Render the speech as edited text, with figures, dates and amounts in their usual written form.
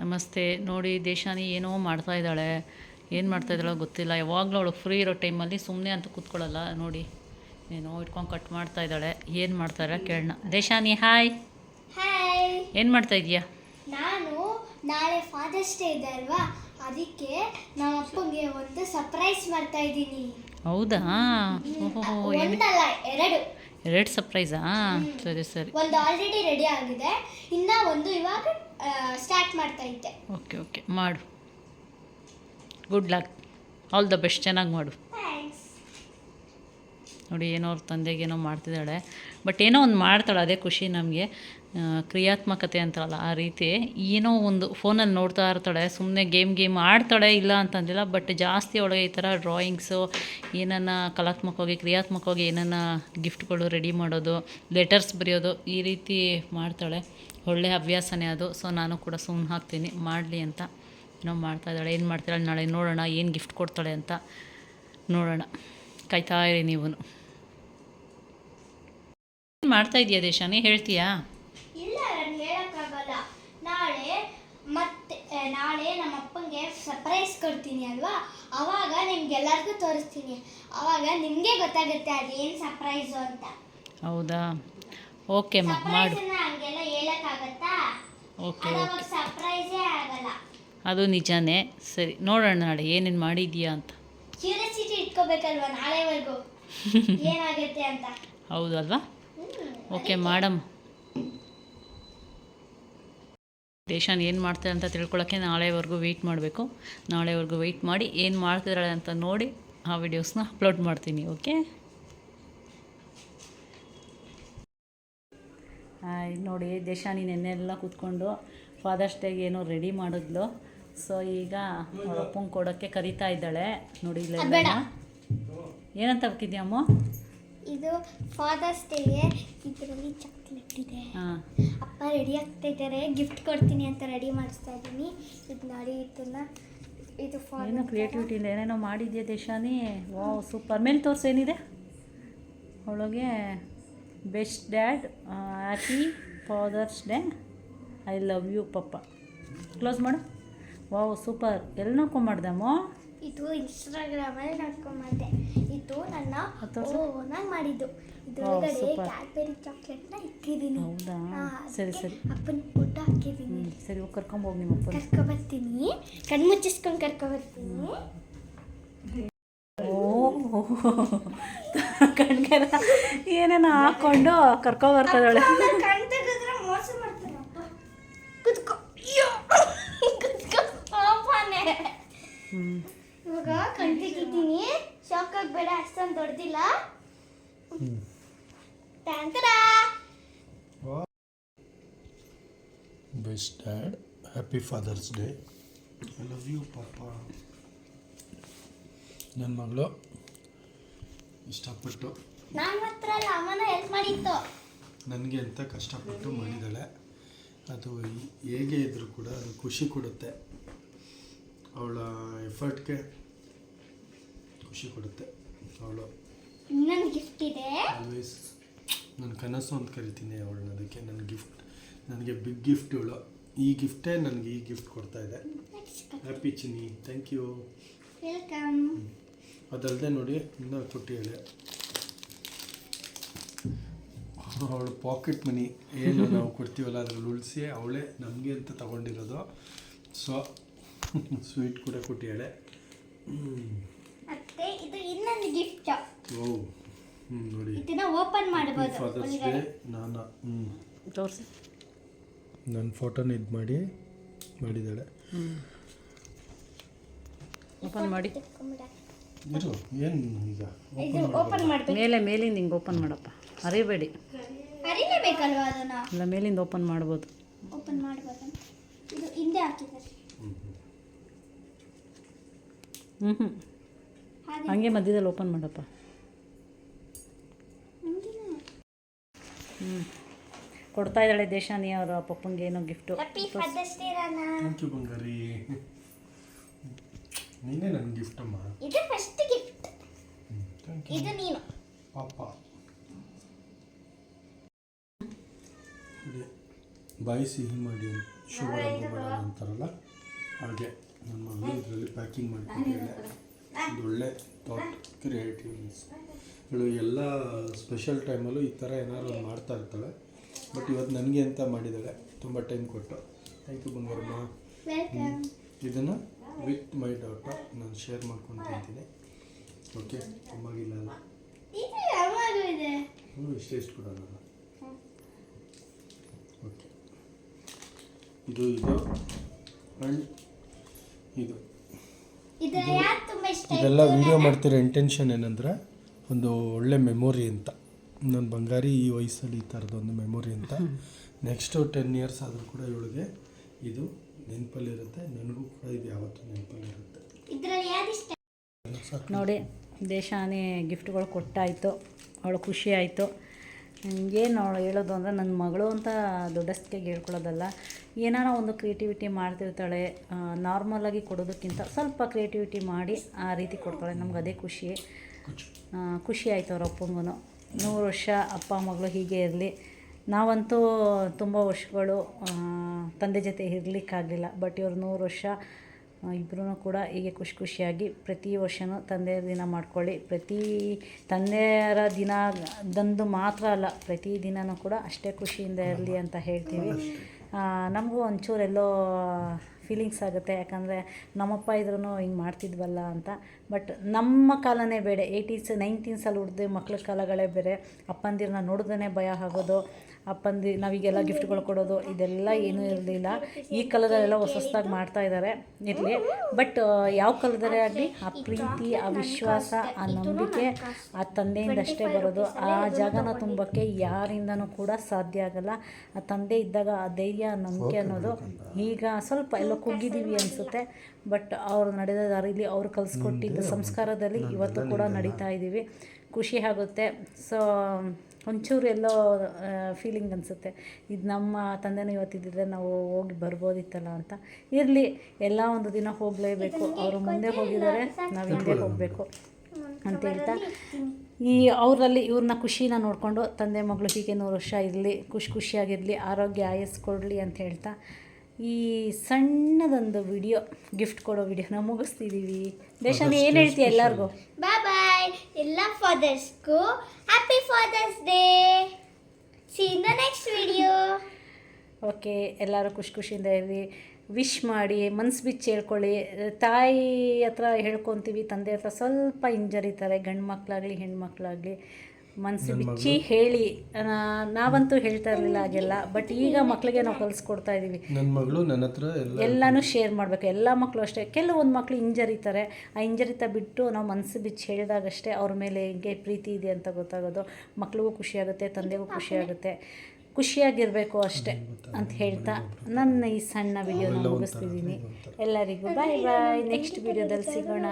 ನಮಸ್ತೆ. ನೋಡಿ ದೇಶಾನಿ ಏನೋ ಮಾಡ್ತಾ ಇದ್ದಾಳೆ. ಏನು ಮಾಡ್ತಾ ಇದ್ದಾಳೋ ಗೊತ್ತಿಲ್ಲ. ಯಾವಾಗಲೂ ಅವಳು ಫ್ರೀ ಇರೋ ಟೈಮಲ್ಲಿ ಸುಮ್ಮನೆ ಅಂತ ಕೂತ್ಕೊಳ್ಳಲ್ಲ. ನೋಡಿ ಏನೋ ಇಟ್ಕೊಂಡು ಕಟ್ ಮಾಡ್ತಾ ಇದ್ದಾಳೆ. ಏನು ಮಾಡ್ತಾರೆ ಕೇಳೋಣ. ದೇಶಾನಿ ಹಾಯ್. ಹಾಯ್. ಏನು ಮಾಡ್ತಾ ಇದೀಯಾ? ನಾನು ನಾಳೆ ಫಾದರ್ಸ್ ಡೇ ಇದೆ ಅಲ್ವಾ, ಅದಕ್ಕೆ ನಮ್ಮ ಅಪ್ಪಂಗೆ ಒಂದು ಸರ್ಪ್ರೈಸ್ ಮಾಡ್ತಾ ಇದ್ದೀನಿ. ಹೌದಾ? ಓಹೋ, ಒಂದಲ್ಲ ಎರಡು ಸರ್ಪ್ರೈಸಾ? ಸರಿ ಸರಿ. ಒಂದು ಆಲ್ರೆಡಿ ರೆಡಿ ಆಗಿದೆ, ಇನ್ನ ಒಂದು ಇವಾಗ ಸ್ಟಾರ್ಟ್ ಮಾಡ್ತಾ ಇದ್ದೆ. ಓಕೆ ಓಕೆ, ಮಾಡು. Good luck, all the best, ಚೆನ್ನಾಗಿ ಮಾಡು. ಥ್ಯಾಂಕ್ಸ್. ನೋಡಿ ಏನೋ ಅವ್ರ ತಂದೆಗೇನೋ ಮಾಡ್ತಿದ್ದಾಳೆ, ಬಟ್ ಏನೋ ಒಂದು ಮಾಡ್ತಾಳೆ, ಅದೇ ಖುಷಿ ನಮಗೆ. ಕ್ರಿಯಾತ್ಮಕತೆ ಅಂತಾರಲ್ಲ ಆ ರೀತಿ. ಏನೋ ಒಂದು ಫೋನಲ್ಲಿ ನೋಡ್ತಾ ಇರ್ತಾಳೆ, ಸುಮ್ಮನೆ ಗೇಮ್ ಆಡ್ತಾಳೆ, ಇಲ್ಲ ಅಂತಂದಿಲ್ಲ. ಬಟ್ ಜಾಸ್ತಿ ಒಳಗೆ ಈ ಥರ ಡ್ರಾಯಿಂಗ್ಸು, ಏನನ್ನ ಕಲಾತ್ಮಕವಾಗಿ ಕ್ರಿಯಾತ್ಮಕವಾಗಿ ಏನನ್ನ ಗಿಫ್ಟ್ಗಳು ರೆಡಿ ಮಾಡೋದು, ಲೆಟರ್ಸ್ ಬರೆಯೋದು, ಈ ರೀತಿ ಮಾಡ್ತಾಳೆ. ಒಳ್ಳೆ ಹವ್ಯಾಸನೇ ಅದು. ಸೊ ನಾನು ಕೂಡ ಸುಮ್ಮನೆ ಹಾಕ್ತೀನಿ, ಮಾಡಲಿ ಅಂತ. ಏನೋ ಮಾಡ್ತಾಯಿದ್ದಾಳೆ. ಏನು ಮಾಡ್ತಾಳೆ ನಾಳೆ ನೋಡೋಣ, ಏನು ಗಿಫ್ಟ್ ಕೊಡ್ತಾಳೆ ಅಂತ ನೋಡೋಣ. ಕಾಯ್ತಾ ಇರಿ ನೀವು. ಏನು ಮಾಡ್ತಾ ಇದೆಯಾ ದೇಶಾನಿ, ಹೇಳ್ತೀಯಾ? ಇಲ್ಲ, ನಾನು ಹೇಳಕ್ಕಾಗಲ್ಲ. ನಾಳೆ ನಮ್ಮ ಅಪ್ಪಂಗೆ ಸರ್ಪ್ರೈಸ್ ಕೊಡ್ತೀನಿ ಅಲ್ವಾ, ಅವಾಗ ನಿಮ್ಗೆಲ್ಲರಿಗೂ ತೋರಿಸ್ತೀನಿ. ಅವಾಗ ನಿಮಗೆ ಗೊತ್ತಾಗುತ್ತೆ ಅದೇನು ಸರ್ಪ್ರೈಸು ಅಂತ. ಹೌದಾ? ಓಕೆ ಮಾಡು. ಹಂಗೆಲ್ಲ ಹೇಳಕ್ಕಾಗತ್ತಾ? ಓಕೆ ಓಕೆ, ಸರ್ಪ್ರೈಸೇ ಆಗಲ್ಲ. ಅದು ನಿಜಾನೇ. ಸರಿ, ನೋಡೋಣ ನಾಳೆ ಏನೇನು ಮಾಡಿದೀಯಾ ಅಂತ. ಕ್ಯೂರಿಯಾಸಿಟಿ ಇಟ್ಕೋಬೇಕಲ್ವಾ ನಾಳೆವರೆಗೂ ಏನಾಗುತ್ತೆ ಅಂತ. ಹೌದಲ್ವಾ? ಓಕೆ ಮಾಡಮ್ಮ. ದೇಶಾನ್ ಏನು ಮಾಡ್ತಾರೆ ಅಂತ ತಿಳ್ಕೊಳ್ಳೋಕ್ಕೆ ನಾಳೆವರೆಗೂ ವೆಯ್ಟ್ ಮಾಡಬೇಕು. ನಾಳೆವರೆಗೂ ವೆಯ್ಟ್ ಮಾಡಿ ಏನು ಮಾಡ್ತಿದ್ದಾಳೆ ಅಂತ ನೋಡಿ ಆ ವಿಡಿಯೋಸ್ನ ಅಪ್ಲೋಡ್ ಮಾಡ್ತೀನಿ. ಓಕೆ, ನೋಡಿ ದೇಶಾನಿ ನೆನ್ನೆಲ್ಲ ಕೂತ್ಕೊಂಡು ಫಾದರ್ಸ್ ಡೇಗೆ ಏನೋ ರೆಡಿ ಮಾಡಿದ್ಲು. ಸೊ ಈಗ ಅವ್ರ ಅಪ್ಪಂಗೆ ಕೊಡೋಕ್ಕೆ ಕರಿತಾ ಇದ್ದಾಳೆ. ನೋಡಿ ಇಲ್ಲ ಏನಂತ ಹಾಕಿದ್ಯಮ್ಮ? ಇದು ಫಾದರ್ಸ್ ಡೇಗೆ ಇದರಲ್ಲಿ ಚಾಕ್ಲೇಟ್ ಇದೆ. ಅಪ್ಪ ರೆಡಿ ಆಗ್ತಾ ಇದ್ದಾರೆ, ಗಿಫ್ಟ್ ಕೊಡ್ತೀನಿ ಅಂತ ರೆಡಿ ಮಾಡಿಸ್ತಾ ಇದ್ದೀನಿ. ಇದು ನೋಡಿ, ಇದು ಏನೋ ಕ್ರಿಯೇಟಿವಿಟಿಯಿಂದ ಏನೇನೋ ಮಾಡಿದ್ಯಾ ದೇಶಾನಿ. Wow, super. ಮೇಲೆ ತೋರಿಸಿ ಏನಿದೆ ಒಳಗೆ. Best dad, happy father's day, I love you ಪಪ್ಪ. ಕ್ಲೋಸ್ ಮಾಡು. Wow, super. ಎಲ್ಲಿ ನೋಡ್ಕೊಂಬಾರ್ದಮ್ಮ? ಇದು ಇನ್ಸ್ಟಾಗ್ರಾಮಲ್ಲಿ ನೋಡ್ಕೊಂಬಂದೆ. ಇದು ನನ್ನ ಓನಾಗಿ ಮಾಡಿದ್ದು. ಇದರೊಳಗಡೆ ಕ್ಯಾಡ್ಬೆರಿ ಚಾಕ್ಲೇಟ್ನ ಇಟ್ಟಿದ್ದೀನಿ. ಹೌದಾ? ಸರಿ ಸರಿ. ಅಪ್ಪನ ಫೋಟೋ ಹಾಕಿದ್ದೀನಿ. ಸರಿ, ಹೋಗಿ ಕರ್ಕೊಂಬೋಗಿ ನಿಮ್ಮ ಅಪ್ಪನ. ಕರ್ಕೊಬರ್ತೀನಿ, ಕಣ್ಣು ಮುಚ್ಚಿಸ್ಕೊಂಡು ಕರ್ಕೊಬರ್ತೀನಿ. ಕಣ್ಗೆಲ್ಲ ಏನೇನೋ ಹಾಕ್ಕೊಂಡು ಕರ್ಕೊಬರ್ತಾಳೆ. ಕಣ್ ತೆಗೆದ್ರೆ ಮೋಸ ಮಾಡ್ತಾರಪ್ಪ. ಕುತ್ಕೋ. ಇವಾಗ ಕಣ್ ತೆಗಿತೀನಿ, ಶಾಕ್ ಆಗಬೇಡ, ಅಷ್ಟೊಂದು ದೊಡ್ಡದಿಲ್ಲ. Best dad, happy father's day, I love you ಪಾಪ. ನನ್ನ ಮಗಳು ಇಷ್ಟಪಟ್ಟು, ನಾನು ಮಾತ್ರ ಅಲ್ಲ, ಅಮ್ಮನ ಹೆಲ್ಪ್ ಮಾಡಿತ್ತು. ನನಗೆ ಅಂತ ಕಷ್ಟಪಟ್ಟು ಮಾಡಿದ್ದಾಳೆ. ಅದು ಹೇಗೆ ಇದ್ದರೂ ಕೂಡ ಅದು ಖುಷಿ ಕೊಡುತ್ತೆ. ಅವಳ ಎಫರ್ಟ್ಗೆ ಖುಷಿ ಕೊಡುತ್ತೆ. ಅವಳು ಇನ್ನೊಂದು ಗಿಫ್ಟ್ ಇದೆ. ಆಲ್ವೇಸ್ ನನ್ನ ಕನಸು ಅಂತ ಕರಿತೀನಿ ಅವಳನ್ನ. ಅದಕ್ಕೆ ನನಗೆ ಬಿಗ್ ಗಿಫ್ಟ್ ಇವಳು. ಈ ಗಿಫ್ಟೇ ನನಗೆ ಈ ಗಿಫ್ಟ್ ಕೊಡ್ತಾ ಇದೆ. Happy Chinni, thank you, welcome. ಅದಲ್ಲದೆ ನೋಡಿ, ಇನ್ನೂ ಕೊಟ್ಟಿದ್ದಾಳೆ ಅವಳು ಪಾಕೆಟ್ ಮನಿ ಏನು ನಾವು ಕೊಡ್ತೀವಲ್ಲ ಅದ್ರಲ್ಲಿ ಉಳಿಸಿ ಅವಳೇ ನಮಗೆ ಅಂತ ತಗೊಂಡಿರೋದು. ಸೊ ಸ್ವೀಟ್ ಕೂಡ ಕೊಟ್ಟಿದ್ದಾಳೆ. ಮತ್ತೆ ಇದು ಇನ್ನೊಂದು ಗಿಫ್ಟ್. ಓ, ನೋಡಿ, ಇದನ್ನ ಓಪನ್ ಮಾಡಬಹುದು. ಫಾದರ್ಸ್ ಡೇ ನಾನು ತೋರಿಸಿ. ನನ್ನ ಫೋಟೋನ ಇದು ಮಾಡಿದ್ದಾಳೆ. ಓಪನ್ ಮಾಡಿ. ಇರು, ಏನು ಈಗ ಓಪನ್ ಮಾಡಬೇಕು. ಮೇಲಿಂದ ಹಿಂಗೆ ಓಪನ್ ಮಾಡಪ್ಪ, ಅರಿಬೇಡಿ. ಅರಿಲೇಬೇಕಲ್ವಾ ಅದನ್ನ? ಇಲ್ಲ, ಮೇಲಿಂದ ಓಪನ್ ಮಾಡ್ಬೋದು. ಓಪನ್ ಮಾಡಬಹುದು. ಇದು ಹಿಂದೆ ಹಾಕಿದ್ದಾರೆ. ಹಂಗೆ ಮಧ್ಯದಲ್ಲಿ ಓಪನ್ ಮಾಡಪ್ಪ. ಕೊಡ್ತಾ ಇದ್ದಾಳೆ ದೇಶಾನಿ ಅವರ ಪಪ್ಪಂಗೆ ಏನೋ gift. Happy father's day Rana. Thank you ಬಂಗಾರಿ, ನೀನೇ ನನ್ನ ಗಿಫ್ಟ್ ಅಮ್ಮ. ಇದು ಫಸ್ಟ್ ಗಿಫ್ಟ್. Thank you. ಇದು ನೀನು ಪಾಪ. ಬಾಯಿ ಸಿಹಿ ಮಾಡಿ ಶುಭಾರಂಭ ಮಾಡೋಣ ಅಂತಾರಲ್ಲ ಹಾಗೆ ನನ್ನ ಮಗಳು ಇದರಲ್ಲಿ ಪ್ಯಾಕಿಂಗ್ ಮಾಡ್ತಿದ್ದಾಳೆ. ಒಂದು ಒಳ್ಳೆ ಥಾಟ್ ಕ್ರಿಯೇಟಿವ್ನೆಸ್ ಇವಳು ಎಲ್ಲ ಸ್ಪೆಷಲ್ ಟೈಮಲ್ಲೂ ಈ ಥರ ಏನಾದ್ರು ಒಂದು ಮಾಡ್ತಾ ಇರ್ತಾಳೆ. ಬಟ್ ಇವತ್ತು ನನಗೆ ಅಂತ ಮಾಡಿದ್ದಾಳೆ, ತುಂಬ ಟೈಮ್ ಕೊಟ್ಟು. ಥ್ಯಾಂಕ್ ಯು ಬಂಗಾರಮ್ಮ. ಇದನ್ನು ವಿತ್ ಮೈ ಡಾಟರ್ ನಾನು ಶೇರ್ ಮಾಡ್ಕೊಂಡು ತಿಂತೀನಿ. ಓಕೆ, ಅಮ್ಮಾಗಿಲ್ಲ ಅಲ್ಲ ಇಷ್ಟೇ ಕೊಡೋಣ. ಓಕೆ, ಇದು ಆ್ಯಂಡ್ ಇದು ಇದೆಲ್ಲ ವೀಡಿಯೋ ಮಾಡ್ತಿರೋ ಇಂಟೆನ್ಷನ್ ಏನಂದರೆ ಒಂದು ಒಳ್ಳೆ ಮೆಮೊರಿ ಅಂತ. ನನ್ನ ಬಂಗಾರಿ ಈ ವಯಸ್ಸಲ್ಲಿ ಈ ಥರದೊಂದು ಮೆಮೊರಿ ಅಂತ. ನೆಕ್ಸ್ಟು 10 ಇಯರ್ಸ್ ಆದರೂ ಕೂಡ ಇವಳಿಗೆ ಇದು ನೆನಪಲ್ಲಿರುತ್ತೆ. ನನಗೂ ಕೂಡ ಇದು ಯಾವತ್ತೂ ನೆನಪಲ್ಲಿರುತ್ತೆ. ನೋಡಿ, ದೇಶಾನೇ ಗಿಫ್ಟ್ಗಳು ಕೊಟ್ಟಾಯಿತು, ಅವಳು ಖುಷಿ ಆಯಿತು. ಏನು ಅವಳು ಹೇಳೋದು ಅಂದರೆ ನನ್ನ ಮಗಳು ಅಂತ ದೊಡ್ಡಸ್ತಿಗೆ ಹೇಳ್ಕೊಳ್ಳೋದಲ್ಲ, ಏನಾರ ಒಂದು ಕ್ರಿಯೇಟಿವಿಟಿ ಮಾಡ್ತಿರ್ತಾಳೆ. ನಾರ್ಮಲಾಗಿ ಕೊಡೋದಕ್ಕಿಂತ ಸ್ವಲ್ಪ ಕ್ರಿಯೇಟಿವಿಟಿ ಮಾಡಿ ಆ ರೀತಿ ಕೊಡ್ತಾಳೆ. ನಮ್ಗೆ ಅದೇ ಖುಷಿ ಆಯಿತು. ಅವ್ರ ಅಪ್ಪಂಗೂ 100 ವರ್ಷ ಅಪ್ಪ ಮಗಳು ಹೀಗೆ ಇರಲಿ. ನಾವಂತೂ ತುಂಬ ವರ್ಷಗಳು ತಂದೆ ಜೊತೆ ಇರಲಿಕ್ಕಾಗಲಿಲ್ಲ. ಬಟ್ ಇವ್ರು 100 ವರ್ಷ ಇಬ್ಬರೂ ಕೂಡ ಹೀಗೆ ಖುಷಿಯಾಗಿ ಪ್ರತಿ ವರ್ಷವೂ ತಂದೆಯರ ದಿನ ಮಾಡ್ಕೊಳ್ಳಿ. ಪ್ರತಿ ತಂದೆಯರ ದಿನದಂದು ಮಾತ್ರ ಅಲ್ಲ, ಪ್ರತಿ ದಿನವೂ ಕೂಡ ಅಷ್ಟೇ ಖುಷಿಯಿಂದ ಇರಲಿ ಅಂತ ಹೇಳ್ತೀವಿ. ನಮಗೂ ಒಂಚೂರು ಎಲ್ಲೋ ಫೀಲಿಂಗ್ಸ್ ಆಗುತ್ತೆ, ಯಾಕಂದರೆ ನಮ್ಮಪ್ಪ ಇದ್ರೂ ಹಿಂಗೆ ಮಾಡ್ತಿದ್ವಲ್ಲ ಅಂತ. ಬಟ್ ನಮ್ಮ ಕಾಲನೇ ಬೇರೆ, 80s 90s ಹುಡ್ದು ಮಕ್ಳ ಕಾಲಗಳೇ ಬೇರೆ. ಅಪ್ಪಂದಿರನ್ನ ನೋಡಿದ್ರೆ ಭಯ ಆಗೋದು, ನಾವೀಗೆಲ್ಲ ಗಿಫ್ಟ್ಗಳು ಕೊಡೋದು, ಇದೆಲ್ಲ ಏನೂ ಇರಲಿಲ್ಲ. ಈ ಕಾಲದಲ್ಲೆಲ್ಲ ಹೊಸದಾಗಿ ಮಾಡ್ತಾಯಿದ್ದಾರೆ, ಇರಲಿ. ಬಟ್ ಯಾವ ಕಾಲದಲ್ಲೇ ಆಗಲಿ ಆ ಪ್ರೀತಿ, ಆ ವಿಶ್ವಾಸ, ಆ ನಂಬಿಕೆ ಆ ತಂದೆಯಿಂದಷ್ಟೇ ಬರೋದು. ಆ ಜಾಗನ ತುಂಬೋಕ್ಕೆ ಯಾರಿಂದನೂ ಕೂಡ ಸಾಧ್ಯ ಆಗಲ್ಲ. ಆ ತಂದೆ ಇದ್ದಾಗ ಆ ಧೈರ್ಯ, ಆ ನಂಬಿಕೆ ಅನ್ನೋದು ಈಗ ಸ್ವಲ್ಪ ಎಲ್ಲೋ ಕುಗ್ಗಿದ್ದೀವಿ ಅನಿಸುತ್ತೆ. ಬಟ್ ಅವರು ನಡೆದ ದಾರಿಲಿ ಅವ್ರು ಕಲಿಸ್ಕೊಟ್ಟಿದ್ದ ಸಂಸ್ಕಾರದಲ್ಲಿ ಇವತ್ತು ಕೂಡ ನಡೀತಾ ಇದ್ದೀವಿ. ಖುಷಿ ಆಗುತ್ತೆ. ಸೊ ಒಂಚೂರು ಎಲ್ಲೋ ಫೀಲಿಂಗ್ ಅನಿಸುತ್ತೆ, ಇದು ನಮ್ಮ ತಂದೆನೂ ಇವತ್ತಿದ್ದರೆ ನಾವು ಹೋಗಿ ಬರ್ಬೋದಿತ್ತಲ್ಲ ಅಂತ. ಇರಲಿ, ಎಲ್ಲ ಒಂದು ದಿನ ಹೋಗಲೇಬೇಕು. ಅವರು ಮುಂದೆ ಹೋಗಿದ್ದಾರೆ, ನಾವು ಹಿಂದೆ ಹೋಗಬೇಕು ಅಂತ ಹೇಳ್ತಾ, ಅವರಲ್ಲಿ ಇವ್ರನ್ನ ಖುಷಿನ ನೋಡಿಕೊಂಡು ತಂದೆ ಮಗಳು ಹೀಗೆ 100 ವರ್ಷ ಇರಲಿ, ಖುಷಿಯಾಗಿರಲಿ, ಆರೋಗ್ಯ ಆಯಸ್ಸು ಕೊಡಲಿ ಅಂತ ಹೇಳ್ತಾ ಈ ಸಣ್ಣದೊಂದು ವಿಡಿಯೋ, ಗಿಫ್ಟ್ ಕೊಡೋ ವಿಡಿಯೋನ ಮುಗಿಸ್ತಿದ್ದೀವಿ. ದೇಶಾನಿ ಏನು ಹೇಳ್ತೀಯ ಎಲ್ಲರಿಗೂ? ಬಾಯ್. ಎಲ್ಲ ಫಾದರ್ಸ್ಗೂ happy father's day. See in the next video. Okay, ಎಲ್ಲರೂ ಖುಷಿಯಿಂದ ಇರಿ, ವಿಶ್ ಮಾಡಿ, ಮನ್ಸು ಬಿಚ್ಚಿ ಹೇಳ್ಕೊಳ್ಳಿ. ತಾಯಿ ಹತ್ರ ಹೇಳ್ಕೊತೀವಿ, ತಂದೆ ಹತ್ರ ಸ್ವಲ್ಪ ಹಿಂಜರಿತಾರೆ, ಗಂಡು ಮಕ್ಕಳಾಗಲಿ ಹೆಣ್ಮಕ್ಳಾಗಲಿ. ಮನಸ್ಸು ಬಿಚ್ಚಿ ಹೇಳಿ. ನಾವಂತೂ ಹೇಳ್ತಾ ಇರಲಿಲ್ಲ ಹಾಗೆಲ್ಲ, ಬಟ್ ಈಗ ಮಕ್ಕಳಿಗೆ ನಾವು ಕಲಿಸ್ಕೊಡ್ತಾ ಇದ್ದೀವಿ. ನನ್ನ ಮಗಳು ನನ್ನ ಹತ್ರ ಎಲ್ಲನೂ ಶೇರ್ ಮಾಡಬೇಕು. ಎಲ್ಲ ಮಕ್ಕಳು ಅಷ್ಟೇ. ಕೆಲವೊಂದು ಮಕ್ಕಳು ಹಿಂಜರಿತಾರೆ, ಆ ಹಿಂಜರಿತ ಬಿಟ್ಟು ನಾವು ಮನಸ್ಸು ಬಿಚ್ಚಿ ಹೇಳಿದಾಗಷ್ಟೇ ಅವ್ರ ಮೇಲೆ ಹೇಗೆ ಪ್ರೀತಿ ಇದೆ ಅಂತ ಗೊತ್ತಾಗೋದು. ಮಕ್ಳಿಗೂ ಖುಷಿಯಾಗುತ್ತೆ, ತಂದೆಗೂ ಖುಷಿಯಾಗುತ್ತೆ. ಖುಷಿಯಾಗಿರಬೇಕು ಅಷ್ಟೇ ಅಂತ ಹೇಳ್ತಾ ನನ್ನ ಈ ಸಣ್ಣ ವಿಡಿಯೋನ ಮುಗಿಸ್ತಿದ್ದೀನಿ. ಎಲ್ಲರಿಗೂ ಬಾಯ್. ನೆಕ್ಸ್ಟ್ ವಿಡಿಯೋದಲ್ಲಿ ಸಿಗೋಣ.